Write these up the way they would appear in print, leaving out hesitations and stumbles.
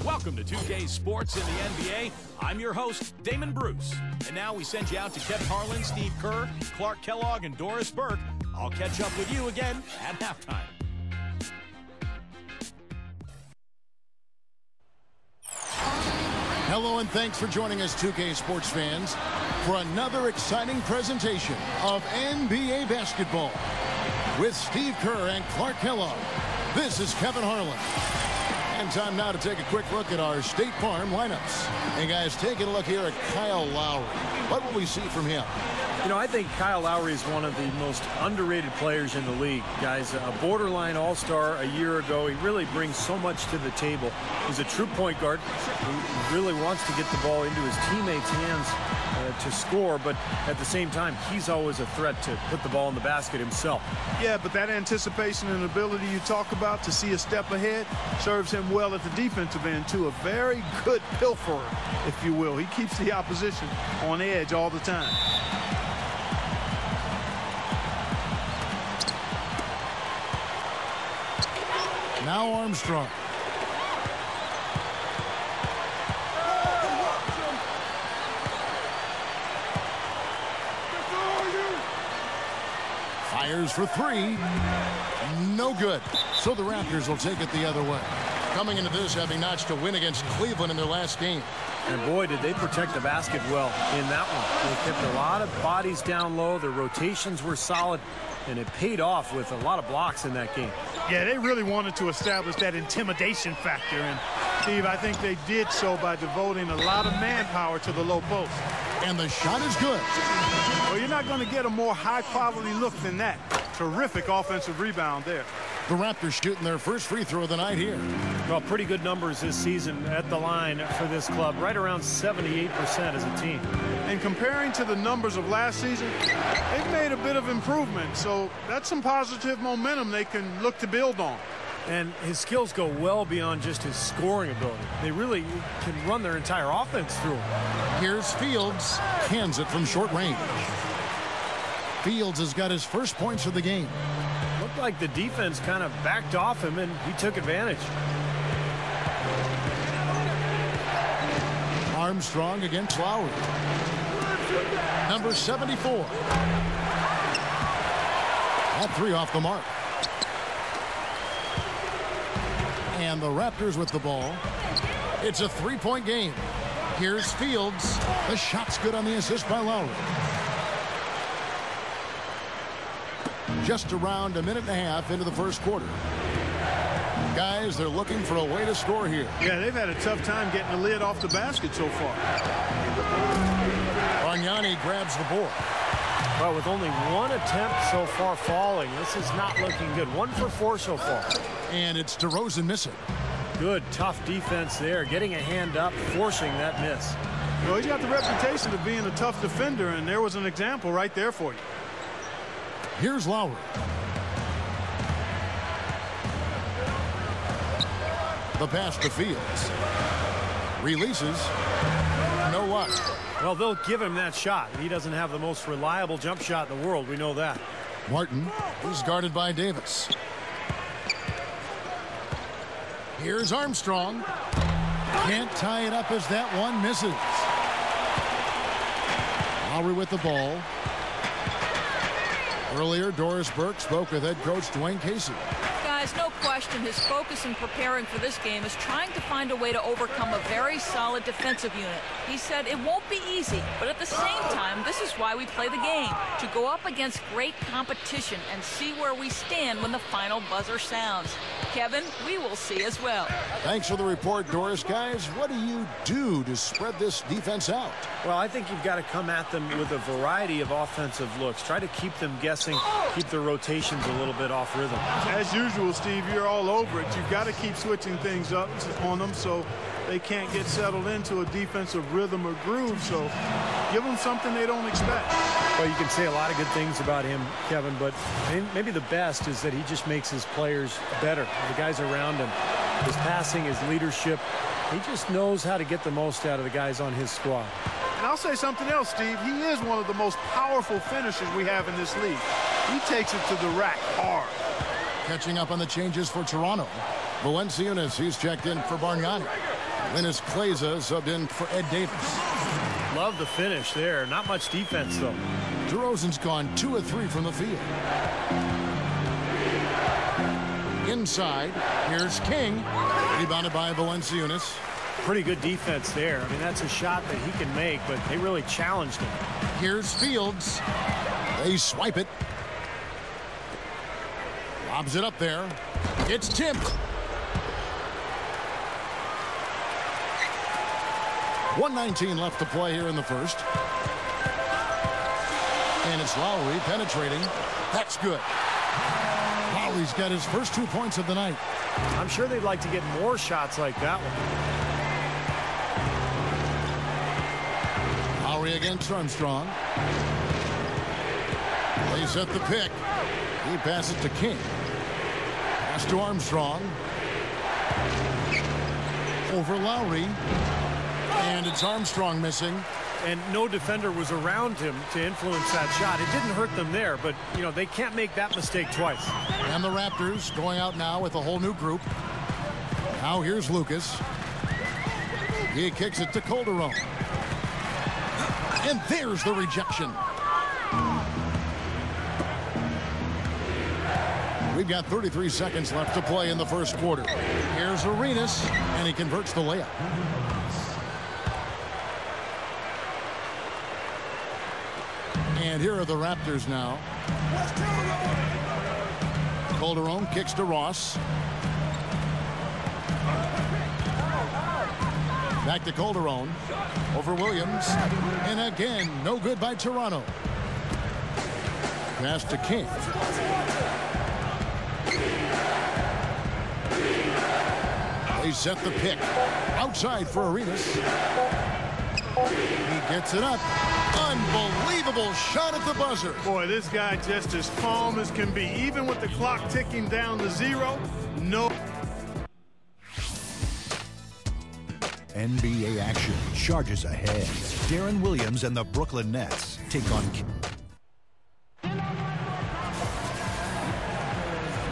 Welcome to 2K Sports in the NBA. I'm your host, Damon Bruce. And now we send you out to Kevin Harlan, Steve Kerr, Clark Kellogg, and Doris Burke. I'll catch up with you again at halftime. Hello and thanks for joining us, 2K Sports fans, for another exciting presentation of NBA basketball. With Steve Kerr and Clark Kellogg, this is Kevin Harlan. And time now to take a quick look at our State Farm lineups. Hey guys, taking a look here at Kyle Lowry. What will we see from him? You know, I think Kyle Lowry is one of the most underrated players in the league. Guys, a borderline all-star a year ago. He really brings so much to the table. He's a true point guard who really wants to get the ball into his teammates' hands to score, but at the same time, he's always a threat to put the ball in the basket himself. Yeah, but that anticipation and ability you talk about to see a step ahead serves him well at the defensive end, too. A very good pilferer, if you will. He keeps the opposition on edge all the time. Now Armstrong. Fires for three. No good. So the Raptors will take it the other way. Coming into this, having notched a win against Cleveland in their last game. And boy, did they protect the basket well in that one. They kept a lot of bodies down low. Their rotations were solid, and it paid off with a lot of blocks in that game. Yeah, they really wanted to establish that intimidation factor. And, Steve, I think they did so by devoting a lot of manpower to the low post. And the shot is good. Well, you're not going to get a more high-quality look than that. Terrific offensive rebound there. The Raptors shooting their first free throw of the night here. Well, pretty good numbers this season at the line for this club. Right around 78% as a team. And comparing to the numbers of last season, they've made a bit of improvement. So that's some positive momentum they can look to build on. And his skills go well beyond just his scoring ability. They really can run their entire offense through him. Here's Fields. Cans it from short range. Fields has got his first points of the game. Looked like the defense kind of backed off him, and he took advantage. Armstrong against Lowry. Number 74. That three off the mark. And the Raptors with the ball. It's a three-point game. Here's Fields. The shot's good on the assist by Lowry. Just around a minute and a half into the first quarter. Guys, they're looking for a way to score here. Yeah, they've had a tough time getting the lid off the basket so far. Bargnani grabs the board. Well, with only one attempt so far falling, this is not looking good. 1 for 4 so far. And it's DeRozan missing. Good, tough defense there. Getting a hand up, forcing that miss. Well, he's got the reputation of being a tough defender, and there was an example right there for you. Here's Lowry. The pass to Fields. Releases. No luck. Well, they'll give him that shot. He doesn't have the most reliable jump shot in the world. We know that. Martin is guarded by Davis. Here's Armstrong. Can't tie it up as that one misses. Lowry with the ball. Earlier, Doris Burke spoke with head coach Dwayne Casey. Guys, no question, his focus in preparing for this game is trying to find a way to overcome a very solid defensive unit. He said it won't be easy, but at the same time, this is why we play the game, to go up against great competition and see where we stand when the final buzzer sounds. Kevin, we will see as well. Thanks for the report, Doris. Guys, what do you do to spread this defense out? Well, I think you've got to come at them with a variety of offensive looks. Try to keep them guessing, keep their rotations a little bit off rhythm. As usual, Steve, you're all over it. You've got to keep switching things up on them so they can't get settled into a defensive rhythm or groove. So give them something they don't expect. Well, you can say a lot of good things about him, Kevin, but maybe the best is that he just makes his players better. The guys around him, his passing, his leadership, he just knows how to get the most out of the guys on his squad. And I'll say something else, Steve. He is one of the most powerful finishers we have in this league. He takes it to the rack hard. Catching up on the changes for Toronto. Valanciunas, he's checked in for Bargnani. Linus Kleza subbed in for Ed Davis. Love the finish there. Not much defense, though. DeRozan's gone 2 of 3 from the field. Inside, here's King. Rebounded by Valanciunas. Pretty good defense there. I mean, that's a shot that he can make, but they really challenged him. Here's Fields. They swipe it. Lobs it up there. It's tipped. 1:19 left to play here in the first. And it's Lowry penetrating. That's good. Lowry's got his first 2 points of the night. I'm sure they'd like to get more shots like that one. Lowry against Armstrong. They set the pick. He passes to King. Pass to Armstrong. Over Lowry. And it's Armstrong missing. And no defender was around him to influence that shot. It didn't hurt them there, but, you know, they can't make that mistake twice. And the Raptors going out now with a whole new group. Now here's Lucas. He kicks it to Calderon. And there's the rejection. We've got 33 seconds left to play in the first quarter. Here's Arenas, and he converts the layup. And here are the Raptors now. Calderon kicks to Ross. Back to Calderon. Over Williams. And again, no good by Toronto. Pass to King. They set the pick. Outside for Arenas. He gets it up. Unbelievable shot at the buzzer. Boy, this guy just as calm as can be. Even with the clock ticking down to 0, no. NBA action charges ahead. Darren Williams and the Brooklyn Nets take on...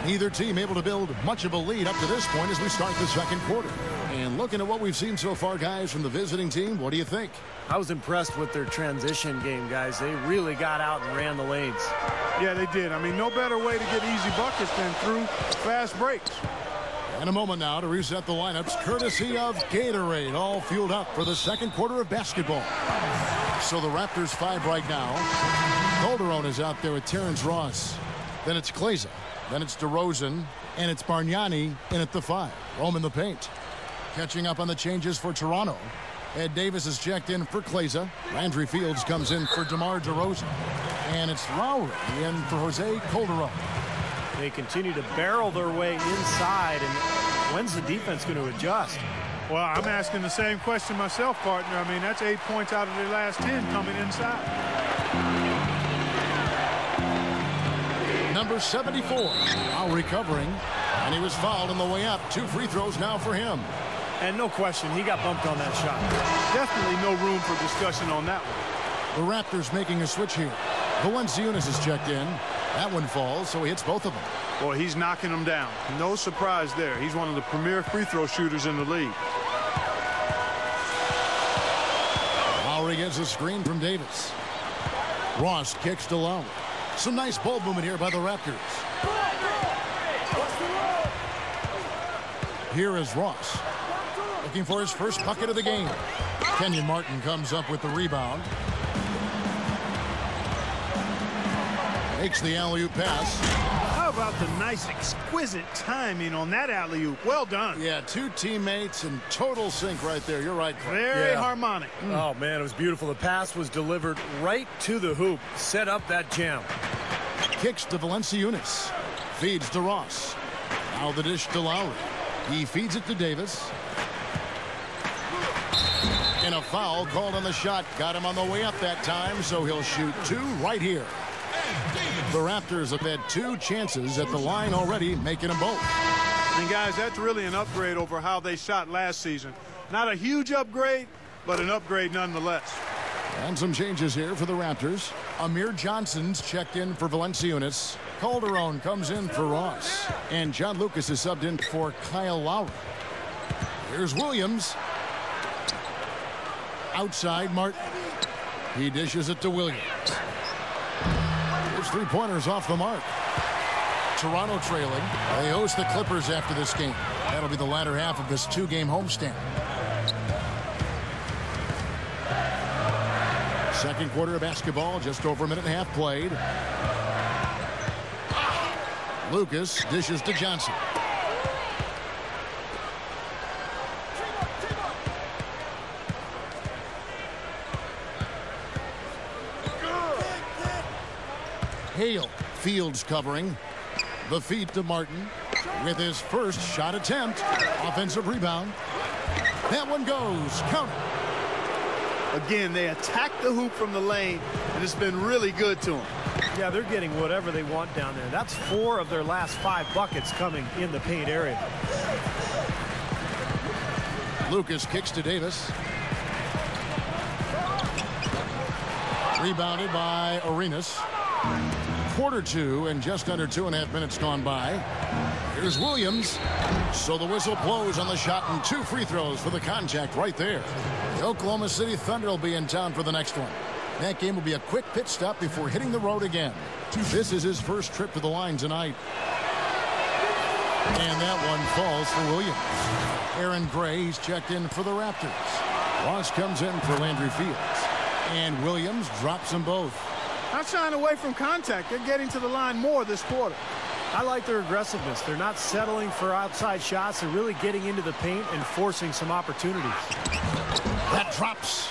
Neither team able to build much of a lead up to this point as we start the second quarter. And looking at what we've seen so far, guys, from the visiting team, what do you think? I was impressed with their transition game, guys. They really got out and ran the lanes. Yeah, they did. I mean, no better way to get easy buckets than through fast breaks. And a moment now to reset the lineups, courtesy of Gatorade, all fueled up for the second quarter of basketball. So the Raptors 5 right now. Calderon is out there with Terrence Ross. Then it's Kleza. Then it's DeRozan. And it's Bargnani in at the 5. Rome in the paint. Catching up on the changes for Toronto. Ed Davis is checked in for Kleza. Landry Fields comes in for DeMar DeRozan. And it's Lowry in for Jose Calderon. They continue to barrel their way inside, and when's the defense going to adjust? Well, I'm asking the same question myself, partner. I mean, that's 8 points out of their last 10 coming inside. Number 74, now recovering, and he was fouled on the way up. 2 free throws now for him. And no question, he got bumped on that shot. Definitely no room for discussion on that one. The Raptors making a switch here. Valanciunas is checked in. That one falls, so he hits both of them. Boy, he's knocking them down. No surprise there. He's one of the premier free throw shooters in the league. Lowry gets a screen from Davis. Ross kicks to Lowry. Some nice ball movement here by the Raptors. Here is Ross. Looking for his first bucket of the game. Kenyon Martin comes up with the rebound. Makes the alley-oop pass. How about the nice, exquisite timing on that alley-oop? Well done. Yeah, 2 teammates in total sync right there. You're right, Clark. Very harmonic. Oh, man, it was beautiful. The pass was delivered right to the hoop. Set up that jam. Kicks to Valanciunas. Feeds to Ross. Now the dish to Lowry. He feeds it to Davis. And a foul called on the shot. Got him on the way up that time, so he'll shoot 2 right here. The Raptors have had 2 chances at the line already, making them both. And guys, that's really an upgrade over how they shot last season. Not a huge upgrade, but an upgrade nonetheless. And some changes here for the Raptors. Amir Johnson's checked in for Valanciunas. Calderon comes in for Ross. And John Lucas is subbed in for Kyle Lowry. Here's Williams. Outside, Martin. He dishes it to Williams. His three-pointers off the mark. Toronto trailing. They host the Clippers after this game. That'll be the latter half of this two-game homestand. Second quarter of basketball, just over a minute and a half played. Lucas dishes to Johnson. Hale, Fields covering. The feed to Martin with his first shot attempt. Offensive rebound. That one goes. Count it. Again, they attack the hoop from the lane, and it's been really good to them. Yeah, they're getting whatever they want down there. That's 4 of their last 5 buckets coming in the paint area. Lucas kicks to Davis. Rebounded by Arenas. Quarter 2 and just under 2.5 minutes gone by. Here's Williams. So the whistle blows on the shot and 2 free throws for the contact right there. The Oklahoma City Thunder will be in town for the next one. That game will be a quick pit stop before hitting the road again. This is his first trip to the line tonight. And that one falls for Williams. Aaron Gray, he's checked in for the Raptors. Ross comes in for Landry Fields. And Williams drops them both. Not shying away from contact. They're getting to the line more this quarter. I like their aggressiveness. They're not settling for outside shots. They're really getting into the paint and forcing some opportunities. That drops.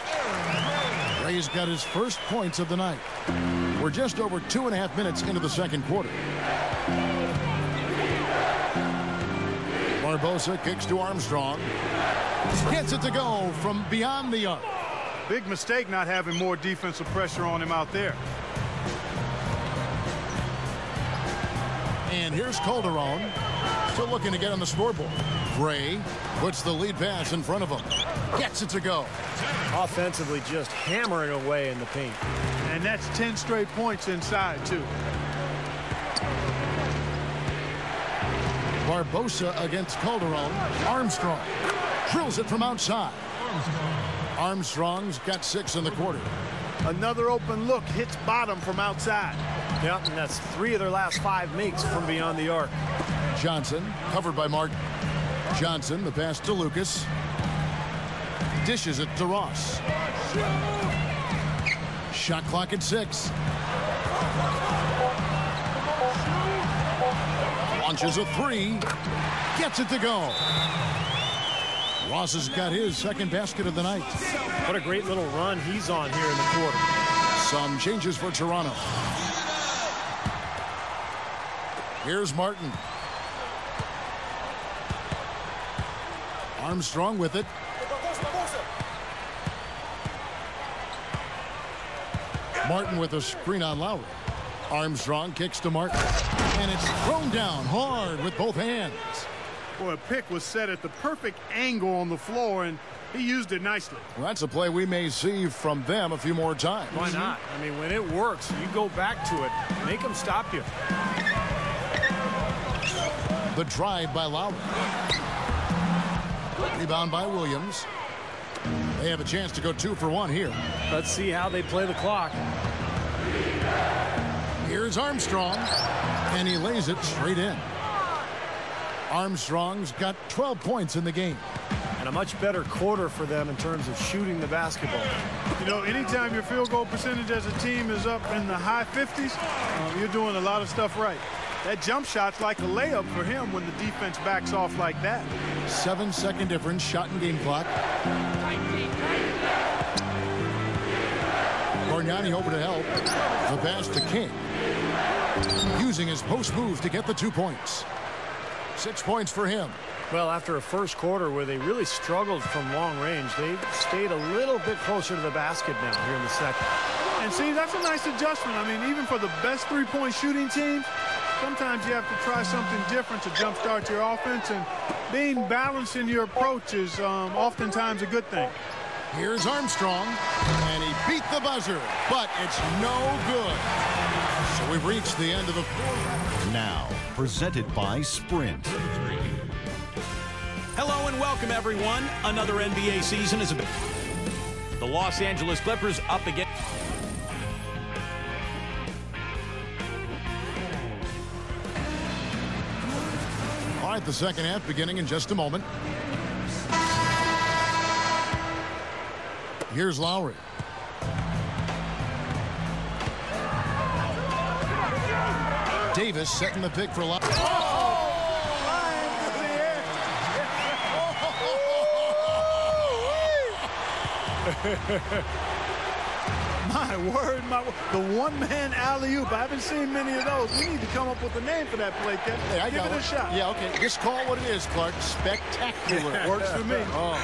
Ray's got his first points of the night. We're just over 2.5 minutes into the second quarter. Barbosa kicks to Armstrong. Gets it to go from beyond the arc. Big mistake not having more defensive pressure on him out there. And here's Calderon. Still looking to get on the scoreboard. Gray puts the lead pass in front of him. Gets it to go. Offensively just hammering away in the paint. And that's 10 straight points inside, too. Barbosa against Calderon. Armstrong drills it from outside. Armstrong's got 6 in the quarter. Another open look hits bottom from outside. Yep, and that's 3 of their last 5 makes from beyond the arc. Johnson covered by Martin. Johnson, the pass to Lucas. Dishes it to Ross. Shot clock at 6. Launches a 3. Gets it to go. Ross has got his second basket of the night. What a great little run he's on here in the quarter. Some changes for Toronto. Here's Martin. Armstrong with it. Martin with a screen on Lowry. Armstrong kicks to Martin. And it's thrown down hard with both hands. Boy, a pick was set at the perfect angle on the floor, and he used it nicely. Well, that's a play we may see from them a few more times. Why not? I mean, when it works, you go back to it. Make them stop you. The drive by Lowry. Rebound by Williams. They have a chance to go 2 for 1 here. Let's see how they play the clock. Here's Armstrong, and he lays it straight in. Armstrong's got 12 points in the game. And a much better quarter for them in terms of shooting the basketball. You know, anytime your field goal percentage as a team is up in the high 50s, you're doing a lot of stuff right. That jump shot's like a layup for him when the defense backs off like that. 7-second difference, shot and game clock. Bargnani over to help. The pass to King. Using his post move to get the 2 points. 6 points for him. Well, after a first quarter where they really struggled from long range, they stayed a little bit closer to the basket now here in the second. And see, that's a nice adjustment. I mean, even for the best three-point shooting teams, sometimes you have to try something different to jumpstart your offense, and being balanced in your approach is oftentimes a good thing. Here's Armstrong, and he beat the buzzer, but it's no good. So we've reached the end of the fourth. Now, presented by Sprint. Hello and welcome, everyone. Another NBA season is about. The Los Angeles Clippers up again. All right, the second half beginning in just a moment. Here's Lowry. Davis setting the pick for Lowry. My word, the one-man alley-oop. I haven't seen many of those. We need to come up with a name for that play, Kevin. Hey, I Give it a shot. Yeah, okay. Just call it what it is, Clark. Spectacular. Works for me. Oh,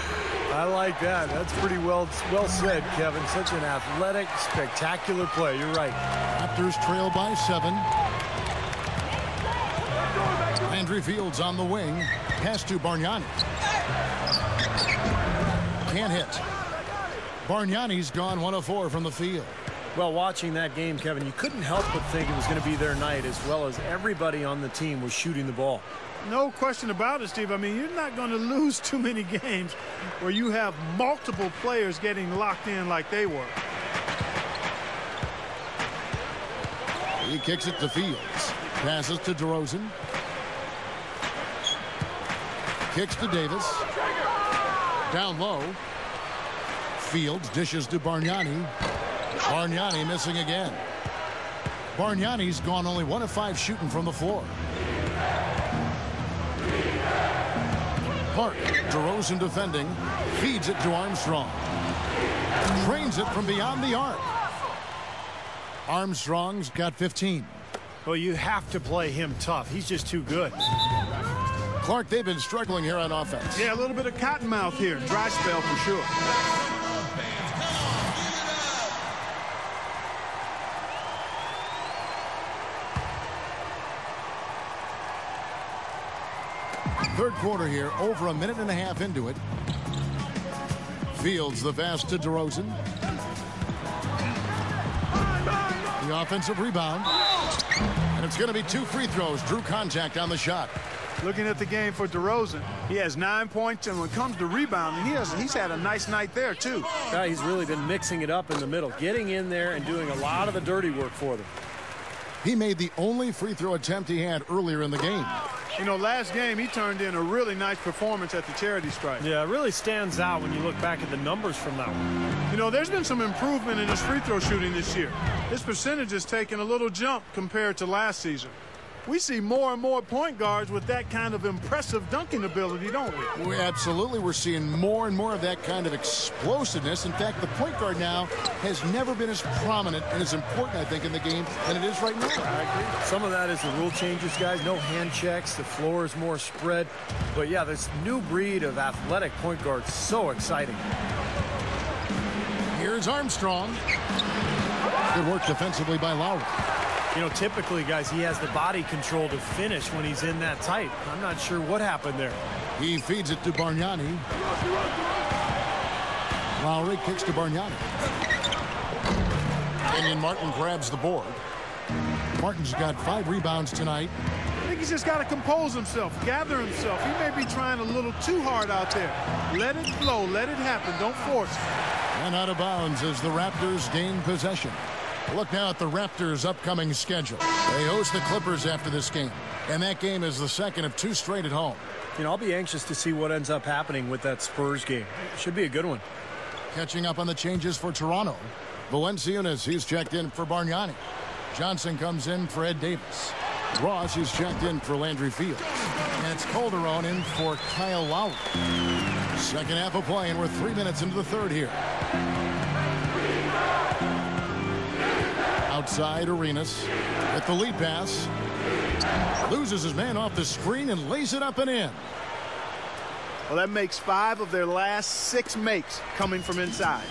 I like that. That's pretty well said, Kevin. Such an athletic, spectacular play. You're right. Raptors trail by 7. Landry Fields on the wing. Pass to Bargnani. Can't hit. Bargnani's gone 1 of 4 from the field. Well, watching that game, Kevin, you couldn't help but think it was going to be their night, as well as everybody on the team was shooting the ball. No question about it, Steve. I mean, you're not going to lose too many games where you have multiple players getting locked in like they were. He kicks it to Fields. Passes to DeRozan. Kicks to Davis. Down low. Fields dishes to Bargnani. Bargnani missing again. Bargnani's gone only 1 of 5 shooting from the floor. Park. DeRozan defending. Feeds it to Armstrong. Trains it from beyond the arc. Armstrong's got 15. Well, you have to play him tough. He's just too good. Clark, they've been struggling here on offense. Yeah, a little bit of cottonmouth here. Dry spell for sure. Third quarter here, over a minute and a half into it. Fields the pass to DeRozan. The offensive rebound. And it's going to be 2 free throws. Drew contact on the shot. Looking at the game for DeRozan, he has 9 points, and when it comes to rebounding, he's had a nice night there, too. Yeah, he's really been mixing it up in the middle, getting in there and doing a lot of the dirty work for them. He made the only free throw attempt he had earlier in the game. You know, last game, he turned in a really nice performance at the charity stripe. Yeah, it really stands out when you look back at the numbers from that one. You know, there's been some improvement in his free throw shooting this year. His percentage has taken a little jump compared to last season. We see more and more point guards with that kind of impressive dunking ability, don't we? Absolutely. We're seeing more and more of that kind of explosiveness. In fact, the point guard now has never been as prominent and as important, I think, in the game than it is right now. I agree. Some of that is the rule changes, guys. No hand checks. The floor is more spread. But, yeah, this new breed of athletic point guard, so exciting. Here's Armstrong. Good work defensively by Lowry. You know, typically, guys, he has the body control to finish when he's in that tight. I'm not sure what happened there. He feeds it to Bargnani. Lowry kicks to Bargnani. Kenyon Martin grabs the board. Martin's got 5 rebounds tonight. I think he's just got to compose himself, gather himself. He may be trying a little too hard out there. Let it flow. Let it happen. Don't force it. And out of bounds as the Raptors gain possession. Look now at the Raptors' upcoming schedule. They host the Clippers after this game, and that game is the second of 2 straight at home. You know, I'll be anxious to see what ends up happening with that Spurs game. Should be a good one. Catching up on the changes for Toronto. Valanciunas, he's checked in for Bargnani. Johnson comes in for Ed Davis. Ross is checked in for Landry Fields. And it's Calderon in for Kyle Lowry. Second half of play, and we're 3 minutes into the third here. Outside Arenas with the lead pass. Loses his man off the screen and lays it up and in. Well, that makes 5 of their last 6 makes coming from inside.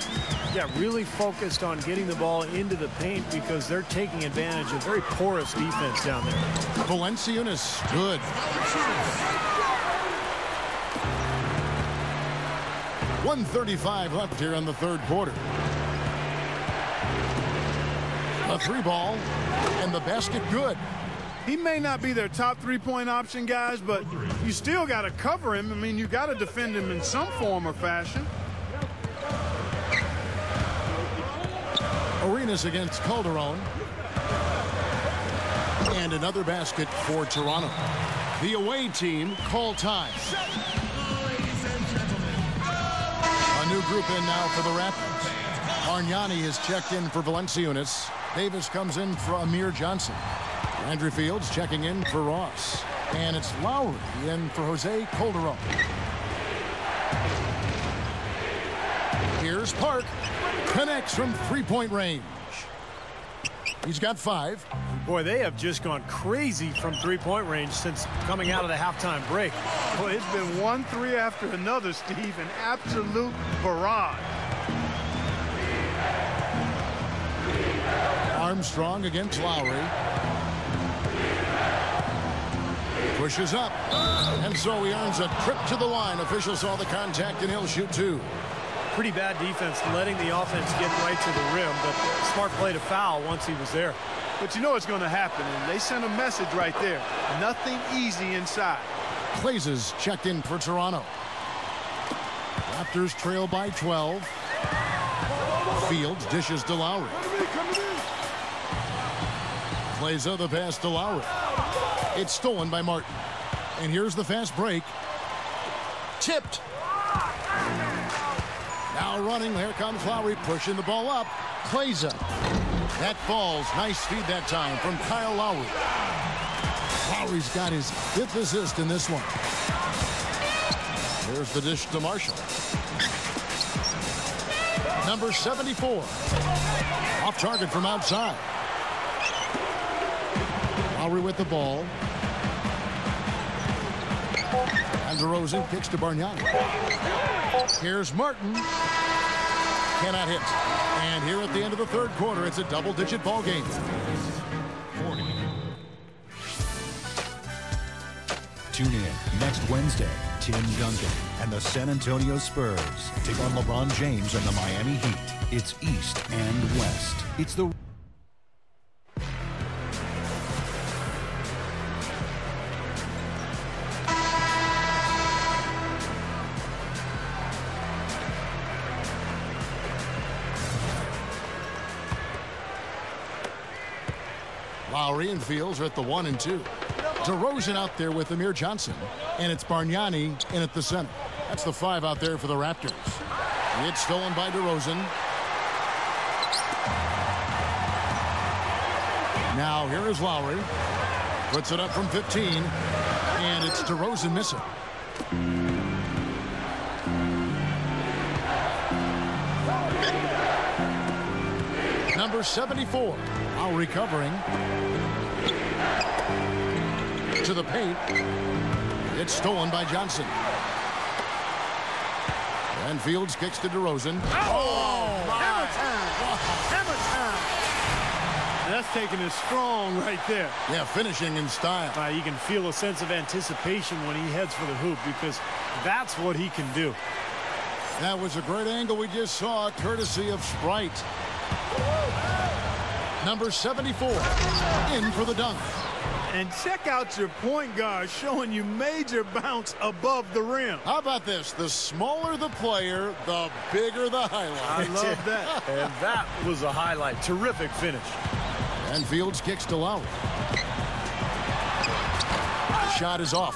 Yeah, really focused on getting the ball into the paint because they're taking advantage of very porous defense down there. Valanciunas, good. .135 left here in the third quarter. A 3 ball, and the basket good. He may not be their top 3-point option, guys, but you still got to cover him. I mean, you got to defend him in some form or fashion. Arenas against Calderon. And another basket for Toronto. The away team call time. A new group in now for the Raptors. Bargnani is checked in for Valanciunas. Davis comes in for Amir Johnson. Andrew Fields checking in for Ross. And it's Lowry in for Jose Calderon. Here's Park. Connects from three-point range. He's got 5. Boy, they have just gone crazy from three-point range since coming out of the halftime break. Boy, it's been 1 3 after another, Steve. An absolute barrage. Armstrong against Lowry. Pushes up. And so he earns a trip to the line. Officials saw the contact and he'll shoot 2. Pretty bad defense letting the offense get right to the rim, but smart play to foul once he was there. But you know it's going to happen, and they sent a message right there. Nothing easy inside. Blazes checked in for Toronto. Raptors trail by 12. Fields dishes to Lowry. Blazer the pass to Lowry. It's stolen by Martin. And here's the fast break. Tipped. Now running, here comes Lowry, pushing the ball up. Blazer. That falls. Nice feed that time from Kyle Lowry. Lowry's got his 5th assist in this one. Here's the dish to Marshall. Number 74. Off target from outside. Lowry with the ball. And DeRozan kicks to Bargnani. Here's Martin. Cannot hit. And here at the end of the 3rd quarter, it's a double-digit ball game. 40. Tune in next Wednesday. Tim Duncan and the San Antonio Spurs take on LeBron James and the Miami Heat. It's East and West. It's the Lowry and Fields are at the 1 and 2. DeRozan out there with Amir Johnson. And it's Bargnani in at the center. That's the 5 out there for the Raptors. It's stolen by DeRozan. Now here is Lowry. Puts it up from 15. And it's DeRozan missing. Number 74. Now recovering. To the paint. It's stolen by Johnson. And Fields kicks to DeRozan. Oh, hammer time! Hammer time! That's taking it strong right there. Yeah, finishing in style. You can feel a sense of anticipation when he heads for the hoop because that's what he can do. That was a great angle we just saw, courtesy of Sprite. Number 74 in for the dunk. And check out your point guard showing you major bounce above the rim. How about this? The smaller the player, the bigger the highlight. I love that. And that was a highlight. Terrific finish. And Fields kicks to Lowry. The shot is off.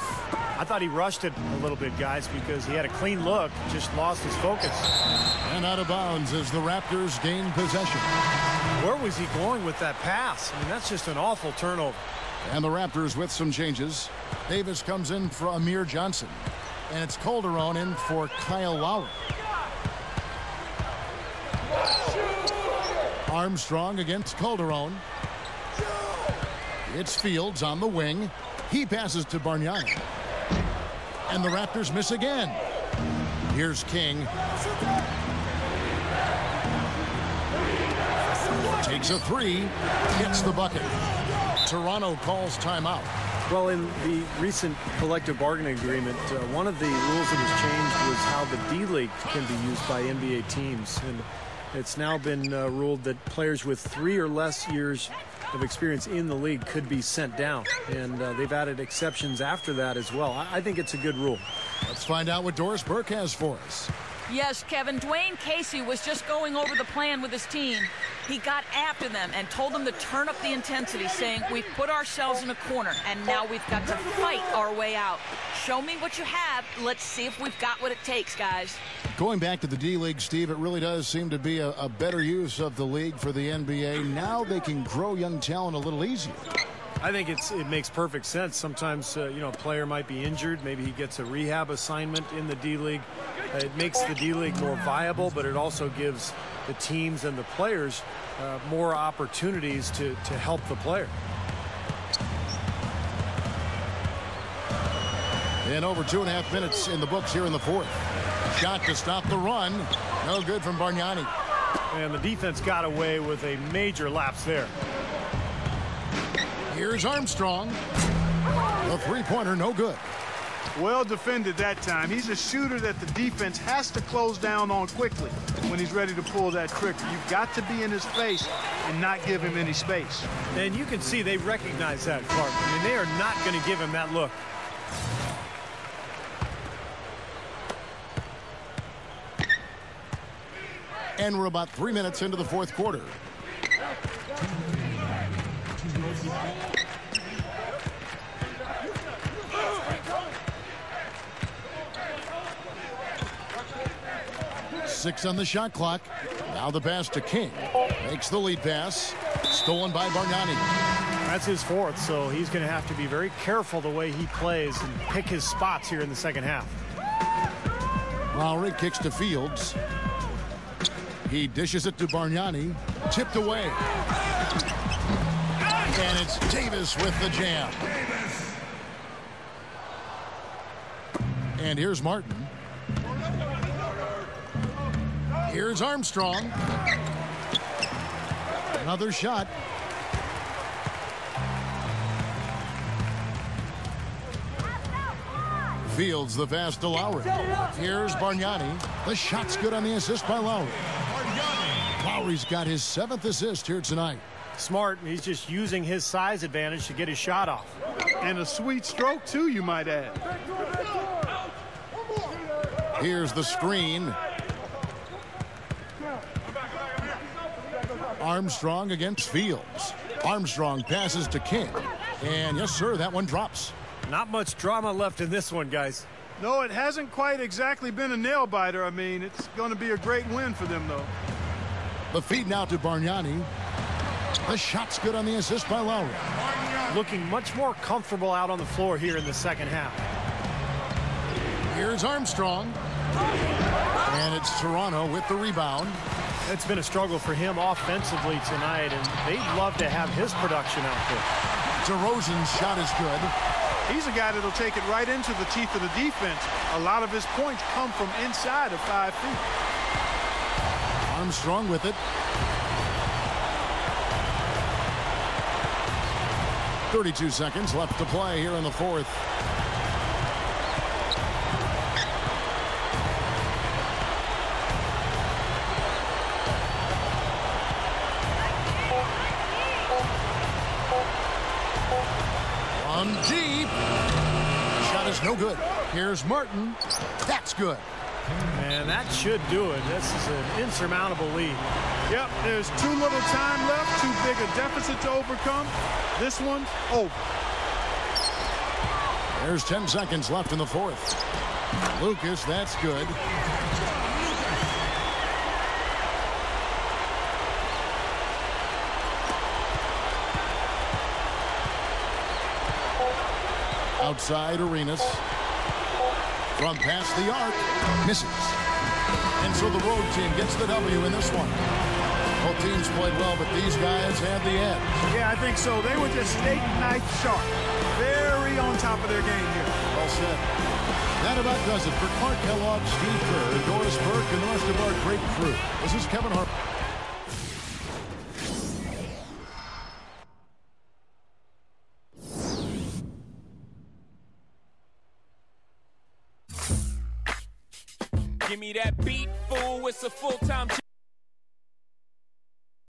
I thought he rushed it a little bit, guys, because he had a clean look, just lost his focus. And out of bounds as the Raptors gain possession. Where was he going with that pass? I mean, that's just an awful turnover. And the Raptors with some changes. Davis comes in for Amir Johnson. And it's Calderon in for Kyle Lowry. Armstrong against Calderon. It's Fields on the wing. He passes to Bargnani. And the Raptors miss again. Here's King. Takes a 3. Hits the bucket. Toronto calls timeout. Well, in the recent collective bargaining agreement, one of the rules that was changed was how the D-League can be used by NBA teams. And it's now been ruled that players with 3 or less years of experience in the league could be sent down. And they've added exceptions after that as well. I think it's a good rule. Let's find out what Doris Burke has for us. Yes, Kevin, Dwayne Casey was just going over the plan with his team. He got after them and told them to turn up the intensity, saying, we've put ourselves in a corner, and now we've got to fight our way out. Show me what you have. Let's see if we've got what it takes, guys. Going back to the D-League, Steve, it really does seem to be a better use of the league for the NBA. Now they can grow young talent a little easier. I think it makes perfect sense. Sometimes, a player might be injured. Maybe he gets a rehab assignment in the D-League. It makes the D-League more viable, but it also gives the teams and the players more opportunities to help the player. And over 2.5 minutes in the books here in the fourth. Shot to stop the run. No good from Bargnani. And the defense got away with a major lapse there. Here's Armstrong. The three-pointer, no good. Well defended that time. He's a shooter that the defense has to close down on quickly when he's ready to pull that trigger. You've got to be in his face and not give him any space. And you can see they recognize that, Clark. I mean, they are not going to give him that look. And we're about 3 minutes into the fourth quarter. Six on the shot clock. Now the pass to King. Makes the lead pass. Stolen by Bargnani. That's his fourth, so he's going to have to be very careful the way he plays and pick his spots here in the second half. Lowry kicks to Fields. He dishes it to Bargnani. Tipped away. And it's Davis with the jam. And here's Martin. Here's Armstrong. Another shot. Fields the pass to Lowry. Here's Bargnani. The shot's good on the assist by Lowry. Lowry's got his 7th assist here tonight. Smart. He's just using his size advantage to get his shot off. And a sweet stroke, too, you might add. Here's the screen. Armstrong against Fields. Armstrong passes to King. And yes, sir, that one drops. Not much drama left in this one, guys. No, it hasn't quite exactly been a nail-biter. I mean, it's going to be a great win for them, though. The feed now to Bargnani. The shot's good on the assist by Lowry. Looking much more comfortable out on the floor here in the second half. Here's Armstrong. And it's Toronto with the rebound. It's been a struggle for him offensively tonight, and they'd love to have his production out there. DeRozan's shot is good. He's a guy that'll take it right into the teeth of the defense. A lot of his points come from inside of 5 feet. Armstrong with it. .32 seconds left to play here in the fourth. On deep. Shot is no good. Here's Martin. That's good. And that should do it. This is an insurmountable lead. Yep, there's too little time left, too big a deficit to overcome. This one's over. There's 10 seconds left in the fourth. Lucas, that's good. Outside Arenas. From past the arc. Misses. And so the road team gets the W in this one. Both teams played well, but these guys had the edge. Yeah, I think so. They were just steak knife sharp. Very on top of their game here. Well said. That about does it for Clark Kellogg, Steve Kerr, Doris Burke, and the rest of our great crew. This is Kevin Harper. Give me that beat, fool. It's a full-time